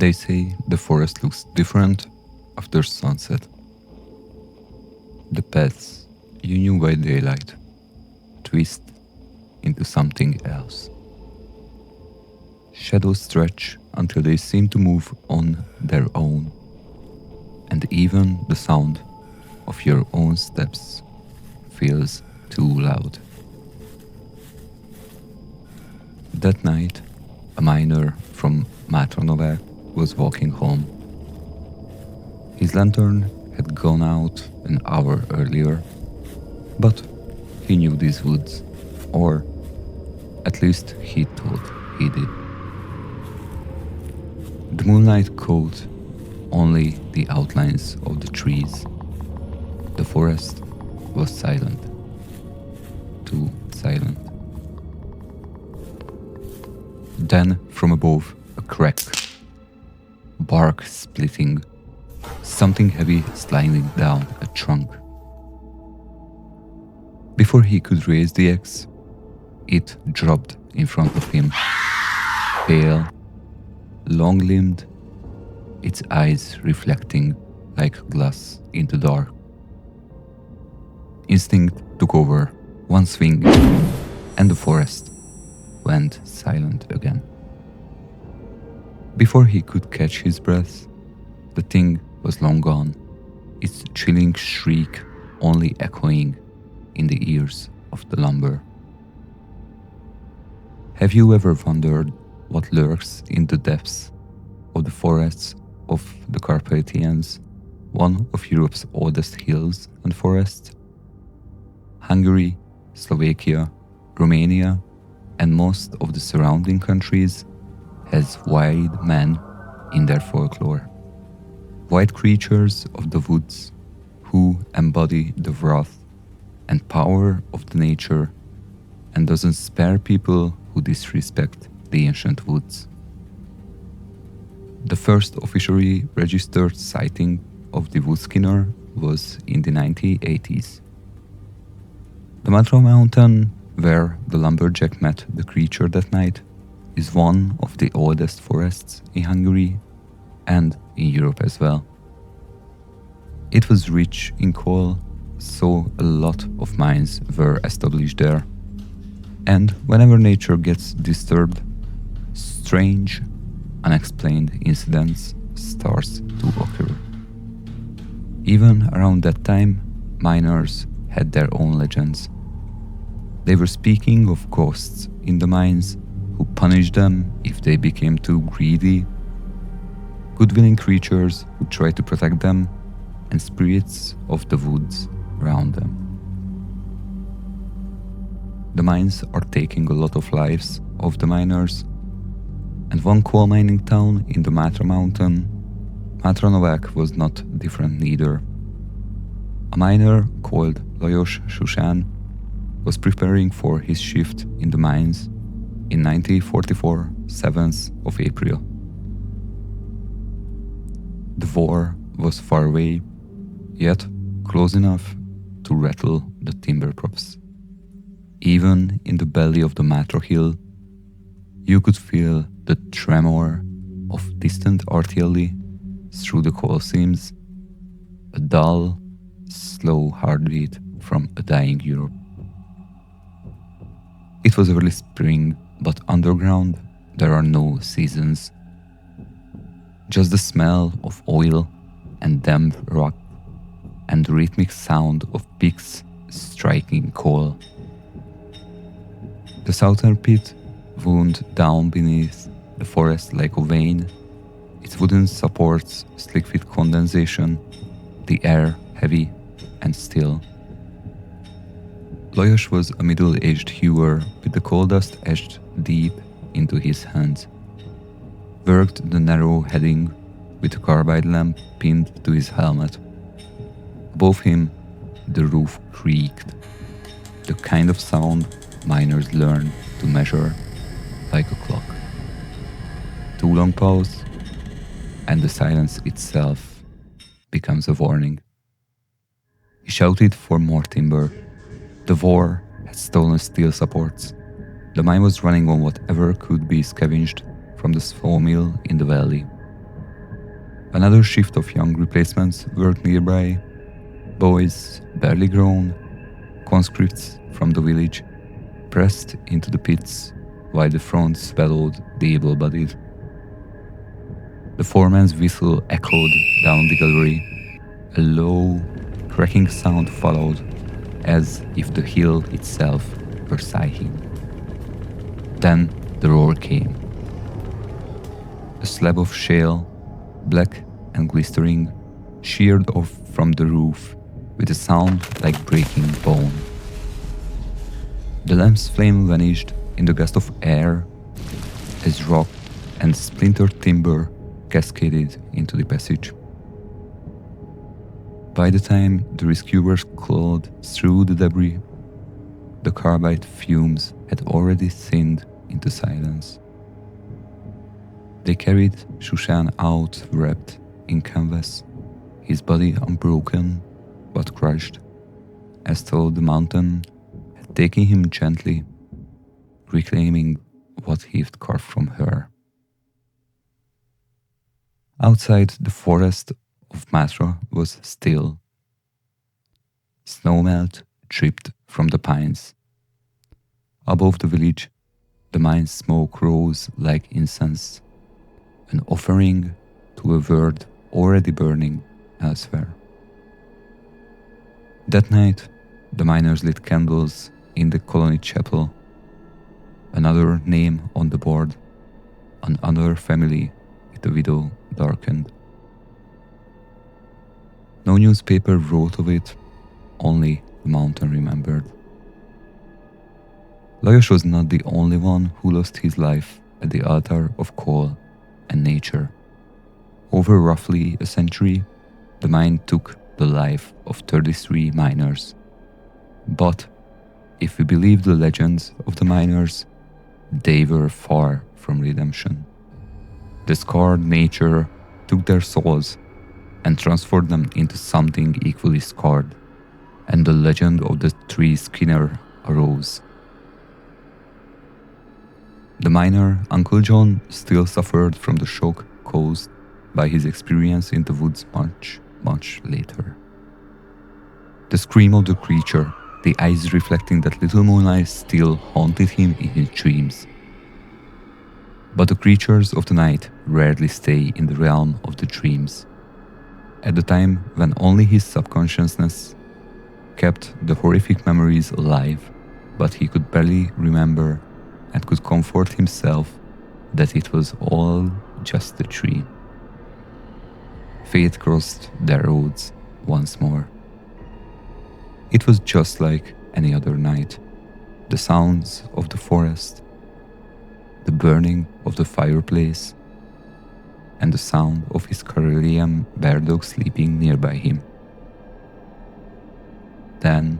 They say the forest looks different after sunset. The paths you knew by daylight twist into something else. Shadows stretch until they seem to move on their own, and even the sound of your own steps feels too loud. That night, a miner from Mátra was walking home. His lantern had gone out an hour earlier, but he knew these woods, or at least he thought he did. The moonlight caught only the outlines of the trees. The forest was silent, too silent. Then from above, a crack, bark splitting, something heavy sliding down a trunk. Before he could raise the axe, it dropped in front of him, pale, long-limbed, its eyes reflecting like glass in the dark. Instinct took over, one swing, and the forest went silent again. Before he could catch his breath, the thing was long gone, its chilling shriek only echoing in the ears of the lumber. Have you ever wondered what lurks in the depths of the forests of the Carpathians, one of Europe's oldest hills and forests? Hungary, Slovakia, Romania, and most of the surrounding countries has wild men in their folklore. Wild creatures of the woods who embody the wrath and power of the nature and doesn't spare people who disrespect the ancient woods. The first officially registered sighting of the Woodskinner was in the 1980s. The Mátra mountain where the lumberjack met the creature that night is one of the oldest forests in Hungary and in Europe as well. It was rich in coal, so a lot of mines were established there. And whenever nature gets disturbed, strange, unexplained incidents starts to occur. Even around that time, miners had their own legends. They were speaking of ghosts in the mines who punished them if they became too greedy, good-willing creatures who tried to protect them, and spirits of the woods around them. The mines are taking a lot of lives of the miners, and one coal mining town in the Mátra mountain, Mátra was not different neither. A miner called Lajos Susán was preparing for his shift in the mines in 1944, 7th of April. The war was far away, yet close enough to rattle the timber props. Even in the belly of the Mátra hill, you could feel the tremor of distant artillery through the coal seams, a dull, slow heartbeat from a dying Europe. It was early spring, but underground there are no seasons. Just the smell of oil and damp rock and the rhythmic sound of picks striking coal. The southern pit wound down beneath the forest like a vein, its wooden supports slick with condensation, the air heavy and still. Lajos was a middle-aged hewer with the coal dust etched deep into his hands. Worked the narrow heading with a carbide lamp pinned to his helmet. Above him, the roof creaked, the kind of sound miners learn to measure like a clock. Too long pause, and the silence itself becomes a warning. He shouted for more timber. The war had stolen steel supports. The mine was running on whatever could be scavenged from the sawmill in the valley. Another shift of young replacements worked nearby. Boys, barely grown, conscripts from the village, pressed into the pits while the front swallowed the able-bodied. The foreman's whistle echoed down the gallery. A low, cracking sound followed, as if the hill itself were sighing. Then the roar came. A slab of shale, black and glistering, sheared off from the roof with a sound like breaking bone. The lamp's flame vanished in the gust of air as rock and splintered timber cascaded into the passage. By the time the rescuers clawed through the debris, the carbide fumes had already thinned into silence. They carried Shushan out wrapped in canvas, his body unbroken but crushed, as though the mountain had taken him gently, reclaiming what he'd carved from her. Outside, the forest of Matra was still. Snowmelt dripped from the pines. Above the village, the mine smoke rose like incense, an offering to a world already burning elsewhere. That night, the miners lit candles in the colony chapel. Another name on the board, another family with the widow darkened. No newspaper wrote of it, only the mountain remembered. Lajos was not the only one who lost his life at the altar of coal and nature. Over roughly a century, the mine took the life of 33 miners. But if we believe the legends of the miners, they were far from redemption. The scarred nature took their souls and transformed them into something equally scarred, and the legend of the three Skinner arose. The miner, Uncle John, still suffered from the shock caused by his experience in the woods much later. The scream of the creature, the eyes reflecting that little moonlight, still haunted him in his dreams. But the creatures of the night rarely stay in the realm of the dreams. At the time when only his subconsciousness kept the horrific memories alive, but he could barely remember and could comfort himself that it was all just a dream. Fate crossed their roads once more. It was just like any other night. The sounds of the forest, the burning of the fireplace, and the sound of his Karelian bear dog sleeping nearby him. Then,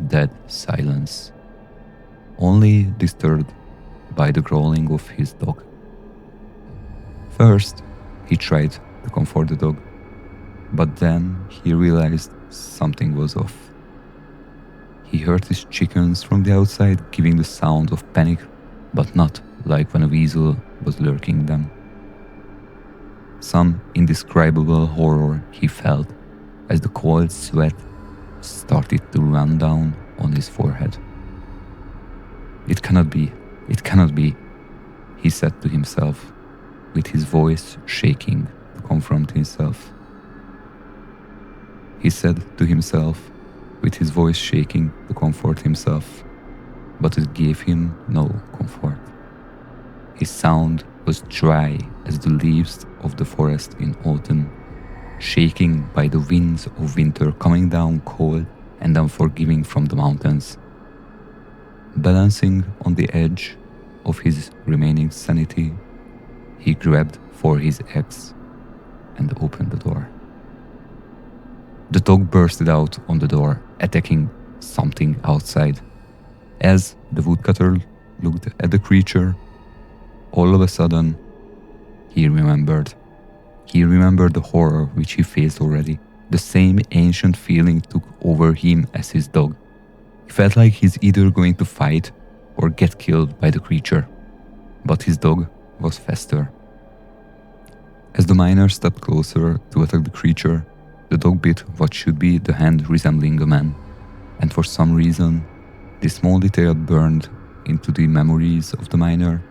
dead silence, only disturbed by the growling of his dog. First, he tried to comfort the dog, but then he realized something was off. He heard his chickens from the outside giving the sound of panic, but not like when a weasel was lurking them. Some indescribable horror he felt as the cold sweat started to run down on his forehead. It cannot be, he said to himself, with his voice shaking to confront himself. He said to himself, with his voice shaking to comfort himself, but it gave him no comfort. His sound was dry as the leaves of the forest in autumn, shaking by the winds of winter coming down cold and unforgiving from the mountains. Balancing on the edge of his remaining sanity, he grabbed for his axe and opened the door. The dog bursted out on the door, attacking something outside. As the woodcutter looked at the creature, all of a sudden, he remembered. He remembered the horror which he faced already. The same ancient feeling took over him as his dog. He felt like he's either going to fight or get killed by the creature. But his dog was faster. As the miner stepped closer to attack the creature, the dog bit what should be the hand resembling a man, and for some reason, this small detail burned into the memories of the miner.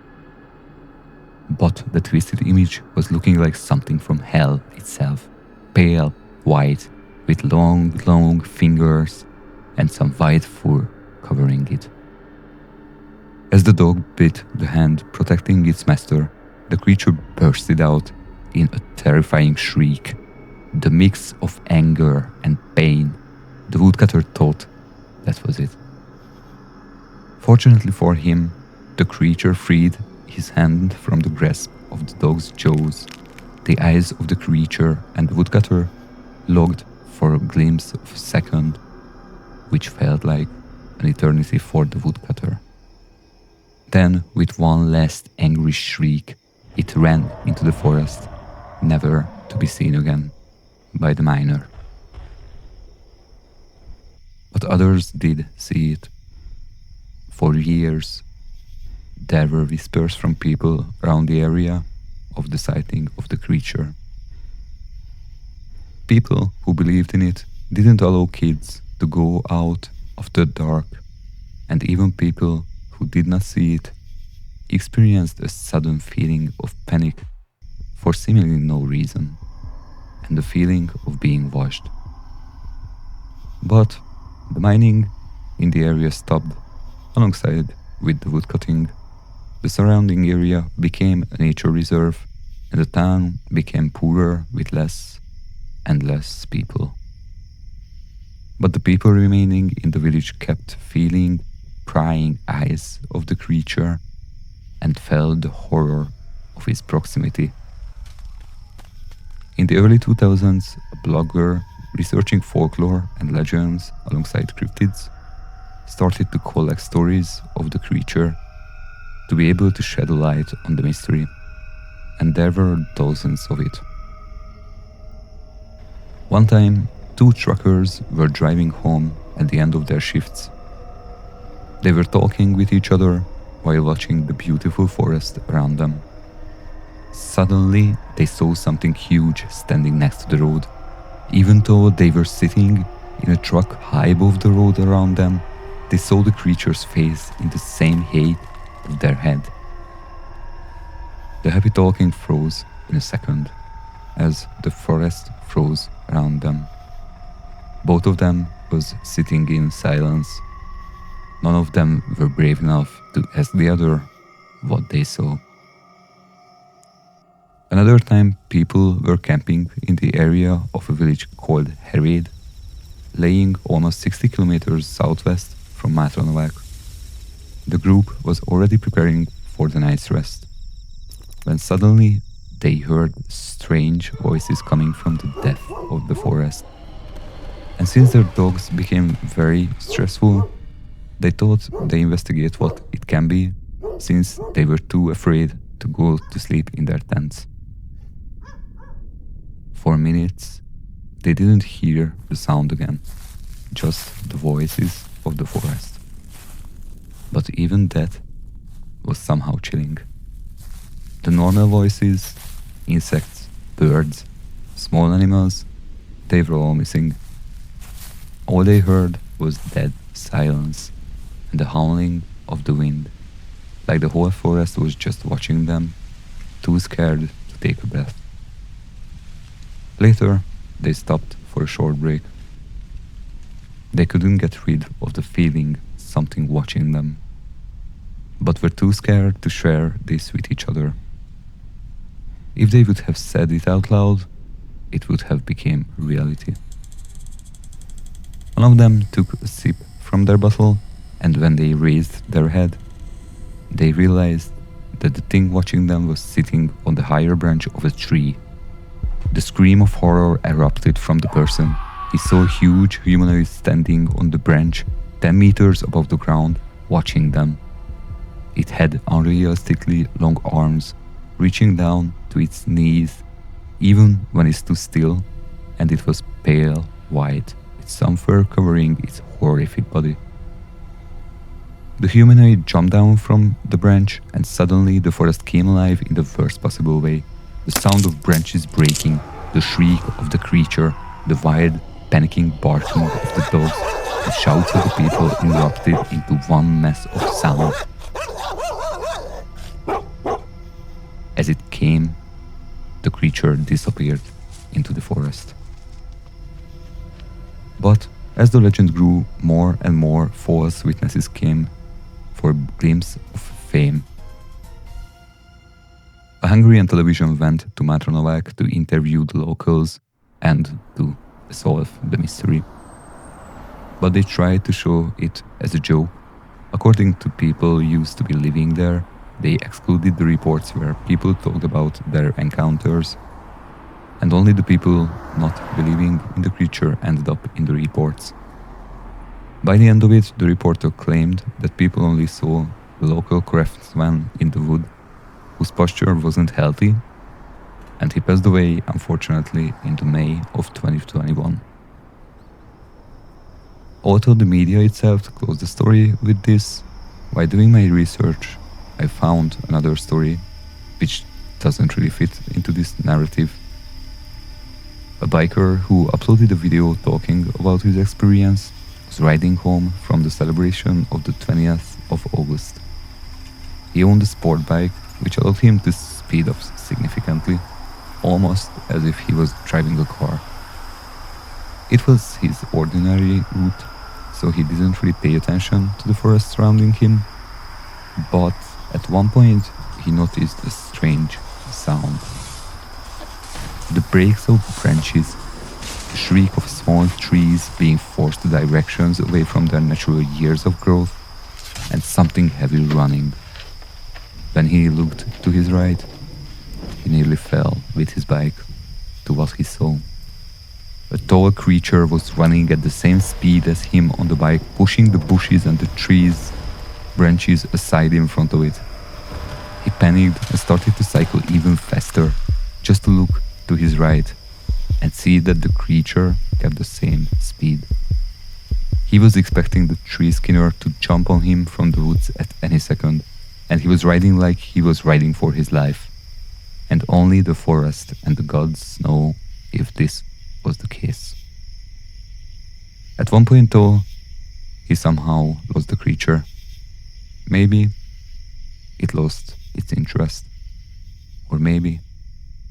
But the twisted image was looking like something from hell itself, pale, white, with long fingers and some white fur covering it. As the dog bit the hand protecting its master, the creature bursted out in a terrifying shriek. The mix of anger and pain. The woodcutter thought that was it. Fortunately for him, the creature freed his hand from the grasp of the dog's jaws. The eyes of the creature and the woodcutter looked for a glimpse of a second, which felt like an eternity for the woodcutter. Then, with one last angry shriek, it ran into the forest, never to be seen again by the miner. But others did see it. For years, there were whispers from people around the area of the sighting of the creature. People who believed in it didn't allow kids to go out after dark, and even people who did not see it experienced a sudden feeling of panic for seemingly no reason, and the feeling of being watched. But the mining in the area stopped alongside with the woodcutting. The surrounding area became a nature reserve, and the town became poorer with less and less people. But the people remaining in the village kept feeling prying eyes of the creature and felt the horror of its proximity. In the early 2000s, a blogger researching folklore and legends alongside cryptids started to collect stories of the creature to be able to shed a light on the mystery, and there were dozens of it. One time, two truckers were driving home at the end of their shifts. They were talking with each other while watching the beautiful forest around them. Suddenly, they saw something huge standing next to the road. Even though they were sitting in a truck high above the road around them, they saw the creature's face in the same height of their head. The happy talking froze in a second, as the forest froze around them. Both of them was sitting in silence. None of them were brave enough to ask the other what they saw. Another time, people were camping in the area of a village called Hered, laying almost 60 kilometers southwest from Mátranovák. The group was already preparing for the night's rest, when suddenly they heard strange voices coming from the depth of the forest. And since their dogs became very stressful, they thought they investigate what it can be, since they were too afraid to go to sleep in their tents. For minutes, they didn't hear the sound again, just the voices of the forest. But even that was somehow chilling. The normal voices, insects, birds, small animals, they were all missing. All they heard was dead silence and the howling of the wind, like the whole forest was just watching them, too scared to take a breath. Later, they stopped for a short break. They couldn't get rid of the feeling something watching them, but were too scared to share this with each other. If they would have said it out loud, it would have become reality. One of them took a sip from their bottle, and when they raised their head, they realized that the thing watching them was sitting on the higher branch of a tree. The scream of horror erupted from the person. He saw a huge humanoid standing on the branch 10 meters above the ground, watching them. It had unrealistically long arms, reaching down to its knees, even when it stood still, and it was pale white, with some fur covering its horrific body. The humanoid jumped down from the branch, and suddenly the forest came alive in the worst possible way. the sound of branches breaking, the shriek of the creature, the wild, panicking barking of the dogs, the shouts of the people erupted into one mass of sound. As it came, the creature disappeared into the forest. But as the legend grew, more and more false witnesses came for a glimpse of fame. A Hungarian television went to Matronovák to interview the locals and to solve the mystery. But they tried to show it as a joke. According to people used to be living there, they excluded the reports where people talked about their encounters, and only the people not believing in the creature ended up in the reports. By the end of it, the reporter claimed that people only saw the local craftsman in the wood, whose posture wasn't healthy, and he passed away, unfortunately, in May of 2021. Although the media itself closed the story with this, while doing my research, I found another story which doesn't really fit into this narrative. A biker who uploaded a video talking about his experience was riding home from the celebration of the 20th of August. He owned a sport bike which allowed him to speed up significantly, almost as if he was driving a car. It was his ordinary route, so he didn't really pay attention to the forest surrounding him, but at one point he noticed a strange sound. The breaks of branches, the shriek of small trees being forced to directions away from their natural years of growth, and something heavy running. When he looked to his right, he nearly fell with his bike to what he saw. A tall creature was running at the same speed as him on the bike, pushing the bushes and the trees, branches aside in front of it. He panicked and started to cycle even faster, just to look to his right and see that the creature kept the same speed. He was expecting the tree skinner to jump on him from the woods at any second, and he was riding like he was riding for his life. And only the forest and the gods know if this was the case. At one point though, he somehow lost the creature. Maybe it lost its interest, or maybe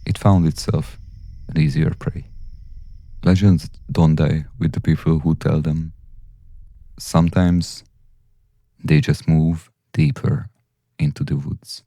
it found itself an easier prey. Legends don't die with the people who tell them. Sometimes they just move deeper into the woods.